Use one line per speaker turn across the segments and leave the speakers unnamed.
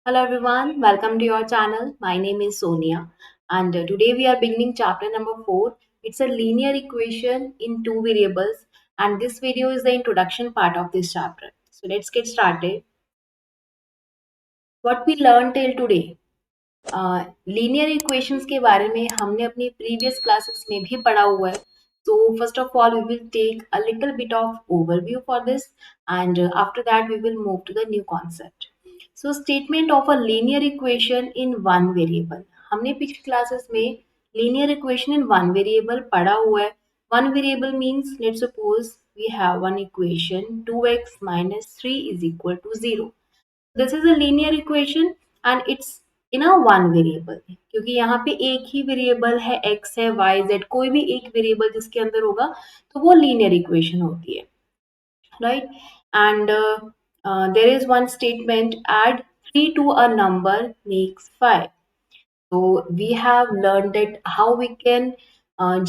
Hello everyone, welcome to your channel. My name is Sonia and today we are beginning chapter number 4. It's a linear equation in two variables and this video is the introduction part of this chapter. So let's get started. What we learned till today. Linear equations के बारे में हमने अपनी previous classes में भी पढ़ा हुआ है. So first of all we will take a little bit of overview for this and after that we will move to the new concept. So statement of a linear equation in one variable. हमने पिछली classes में linear equation in one variable पढ़ा हुआ है. One variable means let's suppose we have one equation 2x minus 3 is equal to 0. This is a linear equation and it's in a one variable क्योंकि यहाँ पे एक ही variable है x है Y Z कोई भी एक वेरिएबल जिसके अंदर होगा तो वो लीनियर इक्वेशन होती है right and there is one statement add 3 to a number makes 5. So we have learned that how we can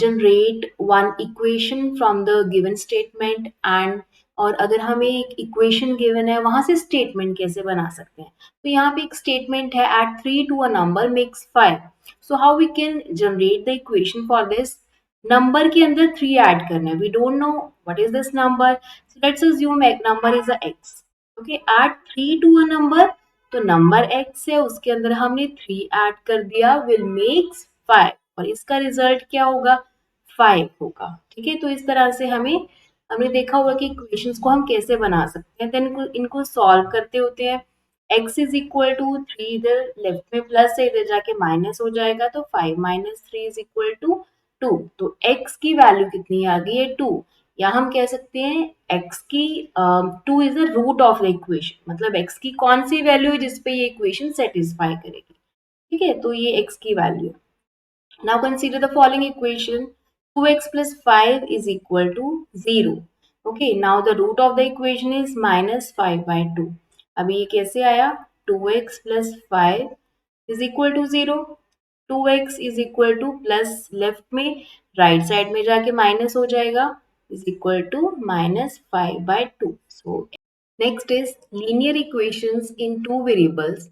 generate one equation from the given statement and और अगर हमें एक इक्वेशन गिवन है वहां से statement कैसे बना सकते हैं तो यहाँ पे एक स्टेटमेंट है eight 3 to a number makes 5. So how we can generate the equation for this. Number के अंदर 3 ऐड करना है we don't know what is this number so let's assume एक number is a x. Okay add 3 to a number तो number x है उसके अंदर हमने 3 ऐड कर दिया विल मेक्स 5 और इसका रिजल्ट क्या होगा 5 होगा. ठीक है तो इस तरह से हमने देखा होगा कि इक्वेशंस को हम कैसे बना सकते हैं देन इनको सॉल्व करते होते हैं. x इज इक्वल टू 3 इधर लेफ्ट में प्लस है इधर जाके माइनस हो जाएगा तो 5 माइनस 3 इज इक्वल टू 2. तो x की वैल्यू कितनी आ गई है 2 या हम कह सकते हैं x की 2 is the root of the equation मतलब x की कौन सी वैल्यू है जिसपे ये इक्वेशन सेटिस्फाई करेगी. ठीक है तो ये x की वैल्यू है. Now consider the following equation 2x plus 5 is equal to 0. Okay, now the root of the equation is minus 5 by 2. अभी ये कैसे आया 2x plus 5 is equal to 0. 2x is equal to plus left में right side में जाके minus हो जाएगा is equal to minus 5 by 2. So next is linear equations in two variables.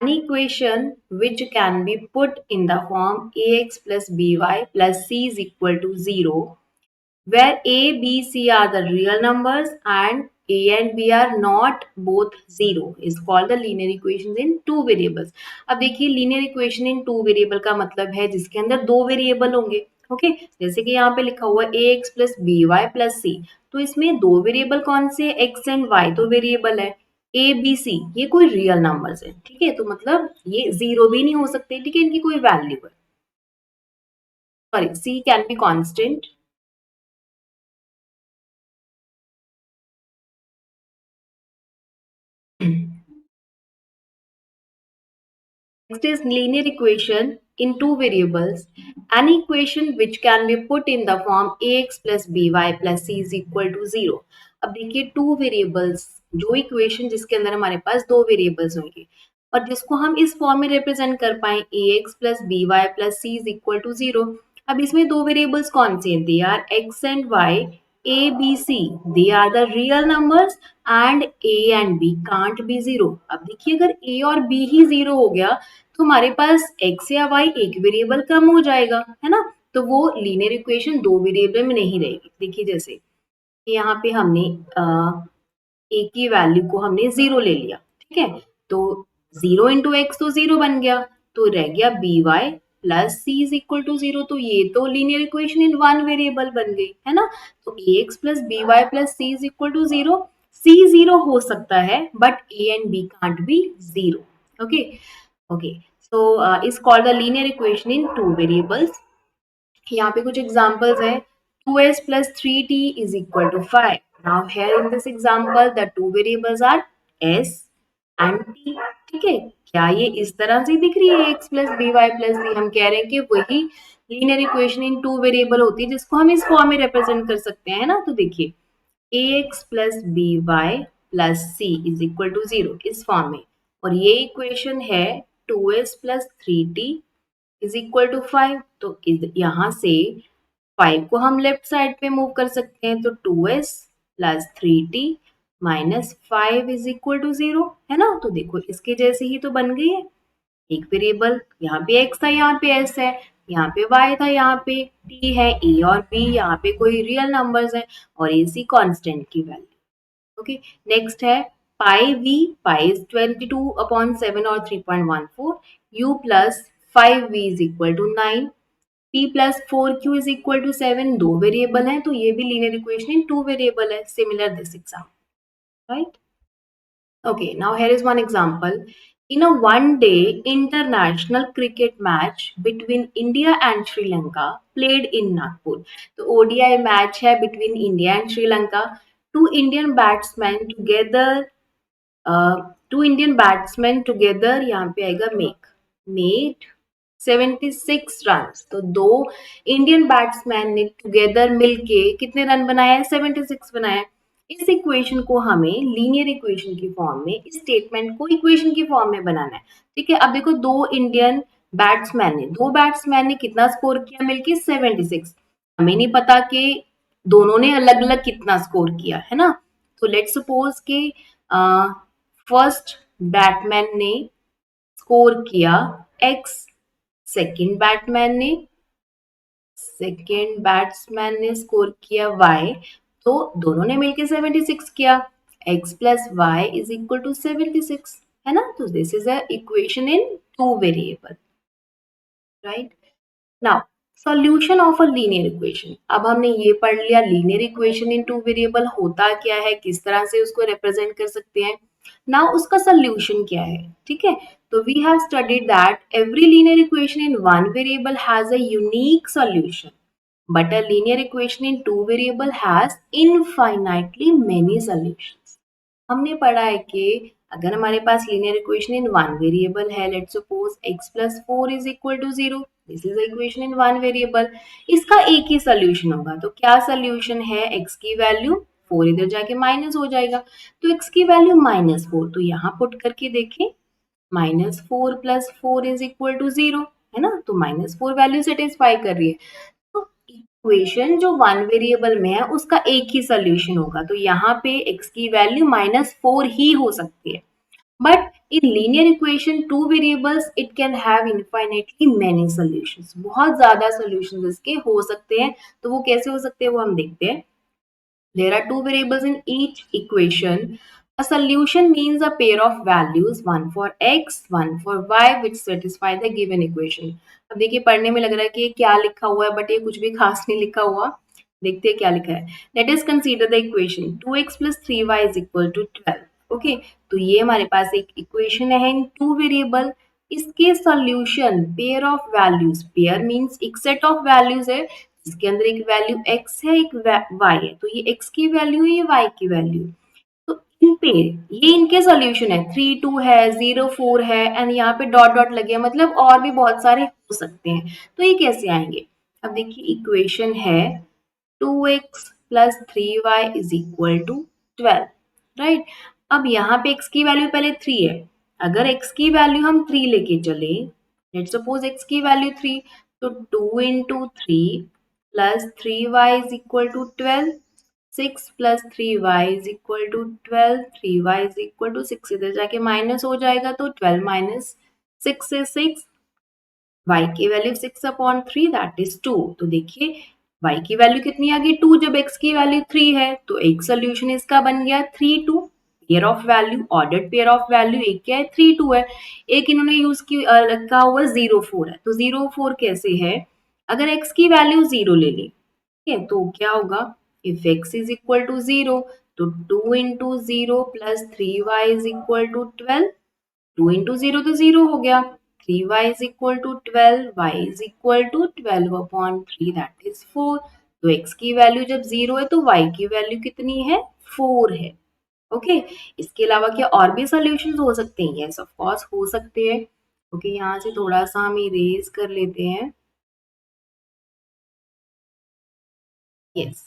An equation which can be put in the form ax plus by plus c is equal to 0, where a, b, c are the real numbers and a and b are not both 0 is called the linear equations in two variables. अब देखिए linear equation in two variable का मतलब है जिसके अंदर दो variable होंगे. Okay जैसे कि यहाँ पे लिखा हुआ है ax plus by plus c तो इसमें दो वेरिएबल कौन से x एंड y तो वेरिएबल है ए बी सी ये कोई रियल नंबर्स है. ठीक है तो मतलब ये जीरो भी नहीं हो सकते. ठीक है इनकी कोई वैल्यू है sorry c can be constant. Next is linear equation in two variables. An equation which can be put in the form ax plus by plus c is equal to 0. अब देखिए टू वेरिएबल्स जो equation जिसके अंदर हमारे पास दो variables होंगे और जिसको हम इस फॉर्म में रिप्रेजेंट कर पाए ax plus by plus c is equal to 0. अब इसमें दो वेरिएबल्स कौन से हैं they are x and y. A, B, C, they are the real numbers and A and B can't be zero. अब देखिए अगर A और B ही जीरो हो गया तो हमारे पास x या y एक वेरिएबल कम हो जाएगा है ना तो वो लीनियर इक्वेशन दो वेरिएबल में नहीं रहेगी. देखिए जैसे यहाँ पे हमने a की वैल्यू को हमने जीरो ले लिया. ठीक है तो जीरो इंटू एक्स तो जीरो बन गया तो रह गया b y plus c is equal to zero तो ये तो linear equation in one variable बन गई है ना. तो a x plus b y plus c is equal to zero. C zero हो सकता है but a and b can't be zero. Okay okay so is called the linear equation in two variables. यहाँ पे कुछ examples हैं 2s plus 3t is equal to 5. Now here in this example the two variables are s and t. ठीक है क्या ये इस तरह से दिख रही है x plus by plus c हम कह रहे हैं कि वही linear equation in two variable होती है जिसको हम इस फॉर्म में रिप्रेजेंट कर सकते हैं ना. तो देखिए ax plus by plus c is equal to 0 इस फॉर्म में और ये इक्वेशन है 2s plus 3t is equal to 5. तो यहाँ से 5 को हम लेफ्ट साइड पे मूव कर सकते हैं तो 2s plus 3t -5 is equal to 0, है ना? तो देखो इसके जैसे ही तो बन गई है। एक वेरिएबल यहाँ पे x था, यहाँ पे s है, यहाँ पे y था, यहाँ पे t है, a और b यहाँ पे कोई रियल नंबर्स है और ac कांस्टेंट की वैल्यू। ओके, नेक्स्ट है पाई v, पाई इज 22/7 और 3.14, u plus 5v is equal to 9, p plus 4q is equal to 7। दो वेरिएबल है तो ये भी linear equation in two variable है, similar this exam, right? Okay, now here is one example. In a one-day international cricket match between India and Sri Lanka played in Nagpur. तो ODI match है between India and Sri Lanka. Two Indian batsmen together, two Indian batsman together यहाँ पे आएगा made 76 run. तो दो Indian batsman ने together मिलके कितने रन बनाया है? 76 बनाया। इस इक्वेशन को हमें लीनियर इक्वेशन की फॉर्म में, इस स्टेटमेंट को इक्वेशन की फॉर्म में बनाना है। ठीक है, अब देखो दो बैट्समैन ने कितना स्कोर किया मिलके? 76। हमें नहीं पता कि दोनों ने अलग अलग कितना स्कोर किया, है ना? तो लेट्स सपोज के फर्स्ट बैटमैन ने स्कोर किया x, सेकेंड बैट्समैन ने स्कोर किया y, तो दोनों ने मिलकर 76 किया। x plus y is equal to 76, है ना? तो this is a equation in two variable, right? Now solution of a linear equation. अब हमने ये पढ़ लिया linear equation in two variable होता क्या है, किस तरह से उसको रिप्रेजेंट कर सकते हैं। नाउ उसका सॉल्यूशन क्या है? ठीक है, तो we have studied that every linear equation in one variable has a unique solution, but a linear equation in two variable has infinitely many solutions. हमने पढ़ा है कि अगर हमारे पास linear equation in one variable है, let's suppose x plus 4 is equal to 0, this is equation in one variable, इसका एक ही सोल्यूशन होगा। तो क्या सोल्यूशन है? x की वैल्यू 4 इधर जाके माइनस हो जाएगा, तो x की वैल्यू -4, तो यहाँ पुट करके देखें -4 प्लस 4 इज इक्वल टू 0, है ना? तो -4 वैल्यू सेटिस्फाई कर रही है। तो इक्वेशन जो वन वेरिएबल में है उसका एक ही सोल्यूशन होगा, तो यहाँ पे x की वैल्यू -4 ही हो सकती है। But in linear equation two variables it can have infinitely many solutions, बहुत ज्यादा सॉल्यूशंस इसके हो सकते हैं। तो वो कैसे हो सकते हैं वो हम देखते हैं। There are two variables in each equation. A solution means a pair of values, one for x, one for y, which satisfy the given equation. अब देखिए पढ़ने में लग रहा है कि क्या लिखा हुआ है, बट ये कुछ भी खास नहीं लिखा हुआ। देखते हैं क्या लिखा है। Let us consider the equation 2x plus 3y is equal to 12. Okay, तो ये हमारे पास एक इक्वेशन है इन टू वेरिएबल। इसके solution pair of values, pair means एक सेट ऑफ वैल्यूज है इसके अंदर एक वैल्यू x है, एक y है, तो ये x की वैल्यू है, ये y की वैल्यू। तो इन पे ये इनके सॉल्यूशन है, 3 2 है, 0 4 है, एंड यहाँ पे डॉट डॉट लगे हैं, मतलब और भी बहुत सारे हो सकते हैं। तो ये कैसे आएंगे? अब देखिए इक्वेशन है 2x plus 3y is equal to 12, right? अब यहाँ पे x की वैल्यू पहले 3 है, अगर x की वैल्यू हम 3 लेके चले, लेट सपोज x की वैल्यू 3, तो 2 into 3 plus 3y is equal to 12, 6 plus 3y is equal to 12, 3y is equal to 6, इधर जाके माइनस हो जाएगा, तो 12 माइनस 6 से 6, y की वैल्यू 6/3 दैट इज 2। तो देखिए y की वैल्यू कितनी आ गई? 2, जब x की वैल्यू 3 है, तो एक सोल्यूशन इसका बन गया 3 2। Pair of value, ordered pair of value एक क्या है? 3 2 है। एक इन्होंने यूज की रखा हुआ 0 4 है, तो 0 4 कैसे है? अगर x की वैल्यू 0 ले ली, ठीक है, तो क्या होगा? If x is equal to 0, तो 2 into 0 plus 3y is equal to 12, 2 into 0 तो 0 हो गया, 3y is equal to 12, y is equal to 12/3 that is 4। तो x की वैल्यू जब 0 है तो y की वैल्यू कितनी है? 4 है। ओके, इसके अलावा क्या और भी सॉल्यूशंस हो सकते हैं? यस ऑफ कोर्स हो सकते हैं। ओके, यहाँ से थोड़ा सा हम इरेज कर लेते हैं। यस,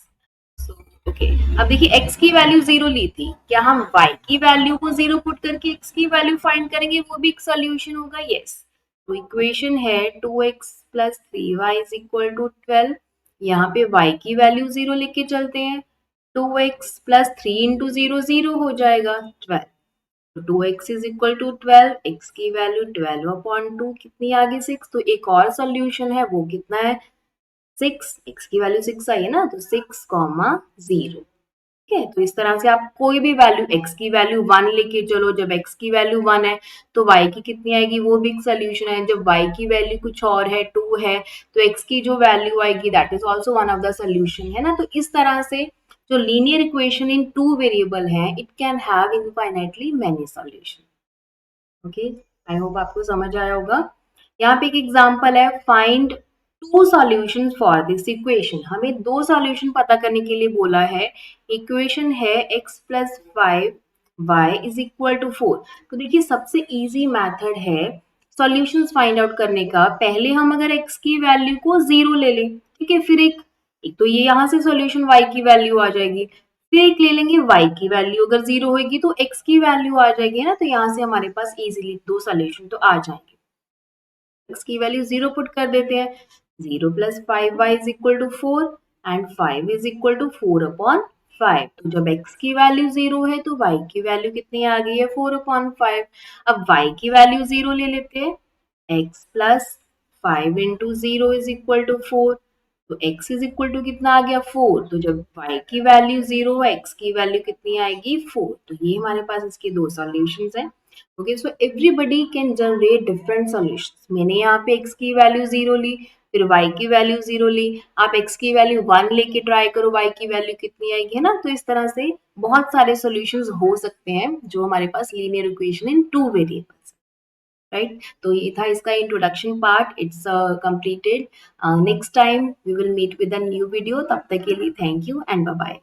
सो ओके, अब देखिए x की वैल्यू 0 ली थी, क्या हम y की वैल्यू को 0 पुट करके x की वैल्यू फाइंड करेंगे? वो भी एक सॉल्यूशन होगा। यस, तो इक्वेशन है 2x plus 3y is equal to 12, यहाँ पे y की वैल्यू 0 लेके चलते हैं, 2x प्लस 3 इंटू 0 0 हो जाएगा 12। तो 2x is equal to 12, x की वैल्यू 12 अपॉन 2 कितनी आ गई 6। तो एक और सोल्यूशन है वो कितना है 6, x की वैल्यू 6 आई है ना, तो 6 कॉमा 0। ठीक है, तो इस तरह से आप कोई भी वैल्यू x की वैल्यू 1 लेके चलो, जब x की वैल्यू 1 है तो y की कितनी आएगी वो भी एक सोल्यूशन है। जब y की वैल्यू कुछ और है 2 है तो x की जो वैल्यू आएगी that is also one of the solution, है ना। तो इस तरह से जो linear equation in two variable है it can have infinitely many solution. Okay, I hope आपको समझ आया होगा। यहाँ पे एक एग्जांपल है, find two solutions for this equation. हमें दो सॉल्यूशन पता करने के लिए बोला है। इक्वेशन है x plus 5y is equal to 4। तो देखिए सबसे इजी मेथड है सॉल्यूशंस फाइंड आउट करने का। पहले हम अगर x की वैल्यू को 0 ले लें, ठीक है, फिर एक तो ये यहाँ से सॉल्यूशन y की वैल्यू आ जाएगी, फिर एक ले लेंगे y की वैल्यू अगर 0 होगी तो x की वैल्यू आ जाएगी ना, तो यहाँ से हमारे पास इजीली दो सॉल्यूशन तो आ जाएंगे। x की वैल्यू 0 पुट कर देते हैं, 0 plus 5y is equal to 4 and 5 is equal to 4 upon 5। तो जब x की वैल्यू 0 है तो y की वैल्यू कितनी आ गई है 4 अपॉन 5। अब y की वैल्यू 0 ले लेते हैं, x plus 5 into 0 is equal to 4। तो x इज इक्वल टू कितना आ गया 4। तो जब y की वैल्यू 0 है x की वैल्यू कितनी आएगी 4। तो ये हमारे पास इसके दो सॉल्यूशंस हैं। Okay, so everybody can generate different solutions. मैंने यहाँ पे x की वैल्यू 0 ली, फिर y की वैल्यू 0 ली, आप x की वैल्यू 1 लेके ट्राई करो y की वैल्यू कितनी आएगी, है ना। तो इस तरह से बहुत सारे सॉल्यूशंस हो सकते हैं जो हमारे पास linear equation in two variables, right. तो ये था इसका introduction part, it's completed. Next time we will meet with a new video, तब तक के लिए thank you and bye bye.